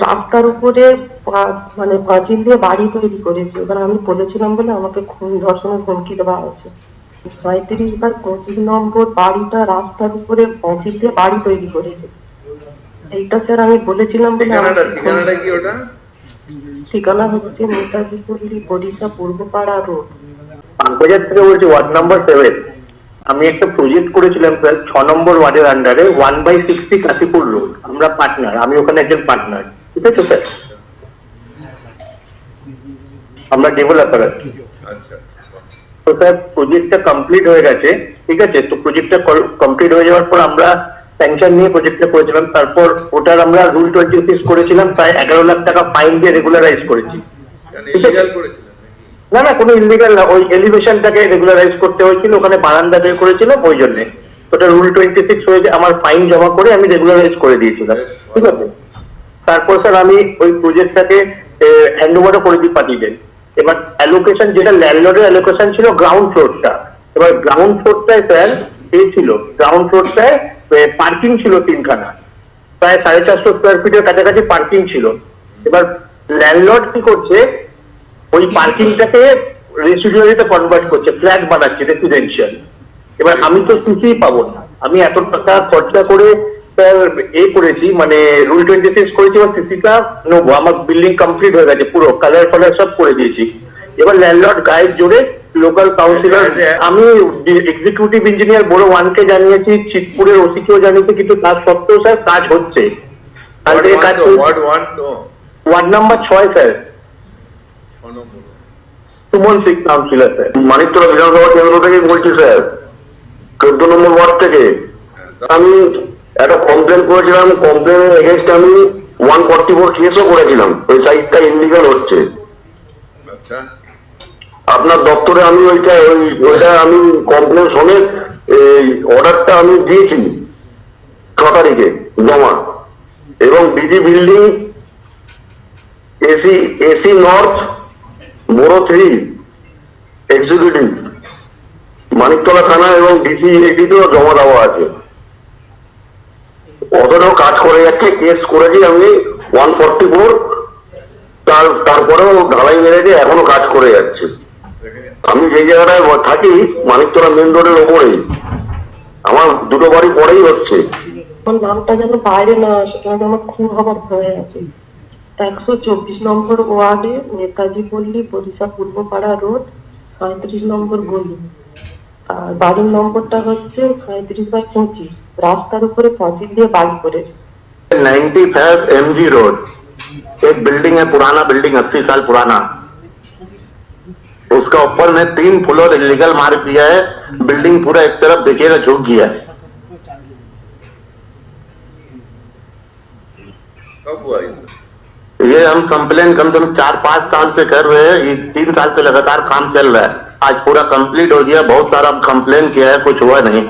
রাস্তার উপরে মানে পাঁচিল দিয়ে বাড়ি তৈরি করেছে। এবার আমি বলেছিলাম বলে আমাকে খুন ধর্ষণের হুমকি দেওয়া হয়েছে। 37/25 নম্বর বাড়িটা রাস্তার উপরে পাঁচিল দিয়ে বাড়ি তৈরি করেছে। এইটা স্যার আমি বলেছিলাম বলে ঠিকানাটা কি ওটা? ঠিকানা হচ্ছে নেতাজি পল্লী, বরিশা, পূর্বপাড়া রোড। বাজার থেকে বলছি, ওয়ার্ড নাম্বার 7। আমি একটা প্রজেক্ট করেছিলাম স্যার 6 নম্বর ওয়ার্ডের আন্ডারে 1/60 কাশীপুর রোড। আমরা পার্টনার, আমি ওখানে একজন পার্টনার, ঠিক আছে স্যার? আমরা ডেভেলপার আছি। আচ্ছা, তো স্যার প্রজেক্টটা কমপ্লিট হয়ে গেছে, ঠিক আছে? তো প্রজেক্টটা কমপ্লিট হয়ে যাওয়ার পর আমরা স্যাংশন নিয়ে প্রজেক্টটা করেছিলাম। তারপর ওটার আমরা রুল 26 করেছিলাম, প্রায় 11 লাখ টাকা ফাইন দিয়ে রেগুলারাইজ করেছি। ইলিগাল করেছিলেন? না না, কোনো ইলিগাল না, ওই এলিভেশনটাকে রেগুলারাইজ করতে হয়েছিল, ওখানে বারান্দা বের করেছিলাম, ওই জন্য ওটা রুল 26 হয়েছে। আমার ফাইন জমা করে আমি রেগুলারাইজ করে দিয়েছিলাম, ঠিক আছে? তারপর স্যার আমি ওই প্রজেক্টটাকে হ্যান্ড ওভারও করে দিই পাঠিয়ে দেন। এবার অ্যালোকেশন, যেটা ল্যান্ডলর্ডের অ্যালোকেশন ছিল গ্রাউন্ড ফ্লোরটা, এবার গ্রাউন্ড ফ্লোরটায় স্যার এই ছিল, গ্রাউন্ড ফ্লোরটায় পার্কিং ছিল 3খানা, প্রায় 450 স্কোয়ার ফিটের কাছাকাছি পার্কিং ছিল। এবার ল্যান্ডলর্ড কি করছে, ওই পার্কিংটাকে রেসিডেন্সিয়ালিতে কনভার্ট করছে, ফ্ল্যাট বানাচ্ছে রেসিডেন্সিয়াল। এবার আমি তো সিসি পাবো না, আমি এত টাকা খরচা করে করেছি, মানে রুল 26 করেছি, এবার সিসিটা নেবো। আমার বিল্ডিং কমপ্লিট হয়ে গেছে, পুরো কালার ফালার সব করে দিয়েছি। এবার ল্যান্ডলর্ড গায়ের জোরে লোকাল কাউন্সিলর, আমি এক্সিকিউটিভ ইঞ্জিনিয়ার বড় 1কে জানিয়েছি, চিতপুরের ওসিকেও জানিয়েছি, কিন্তু তার সত্ত্বেও স্যার কাজ হচ্ছে। Ward number 6 sir, Suman Singh councillor sir, Maniktala বিধানসভা কেন্দ্র থেকে বলছি স্যার, 14 নম্বর ওয়ার্ড থেকে। আমি একটা কমপ্লেন করেছিলাম, কমপ্লেনের এগেইনস্ট আমি 144 কেসও করেছিলাম, ওই সাইটটা ইনলিগাল হচ্ছে। আচ্ছা, আপনার দপ্তরে আমি ওইটা আমি কমপ্লেন শুনে অর্ডারটা আমি দিয়েছি 6 তারিখে জমা। এবং বিজি বিল্ডিং, এসি নর্থ, বড় 3 এক্সিকিউটিভ, মানিকতলা থানা এবং ডিসি এডিতেও জমা দেওয়া আছে। অতটাও কাজ করে যাচ্ছে, কেস করেছি আমি 144, তারপরেও ঢালাই মেরেছে, এখনো কাজ করে যাচ্ছে। আমি যে জায়গাটায় থাকি মানিকতলা মেন রোডের ওপরেই, আমার দুটো বাড়ি পরেই হচ্ছে। আমার নামটা যেন বাইরে না আসে, কারণ আমার খুন হবার ভয় আছে। 124 নম্বর ওয়ার্ডে নেতাজি পল্লী, বরিশা, পূর্বপাড়া রোড, 37 নম্বর গলি। আর বাড়ির নম্বরটা হচ্ছে 37/25। রাস্তার উপরে পাঁচিল দিয়ে বাড়ি করেছে। 95 MG रोड, एक बिल्डिंग है, पुराना बिल्डिंग, 80 साल पुराना। उसका ऊपर में 3 फ्लोर इलीगल मार्क दिया है, बिल्डिंग पूरा एक तरफ देखिएगा झुक गया है। कब हुआ ये हम कंप्लेन कम से कम 4-5 साल से कर रहे हैं, 3 साल से लगातार काम चल रहा है। आज पूरा कंप्लीट हो गया, बहुत सारा कंप्लेन किया है, कुछ हुआ नहीं।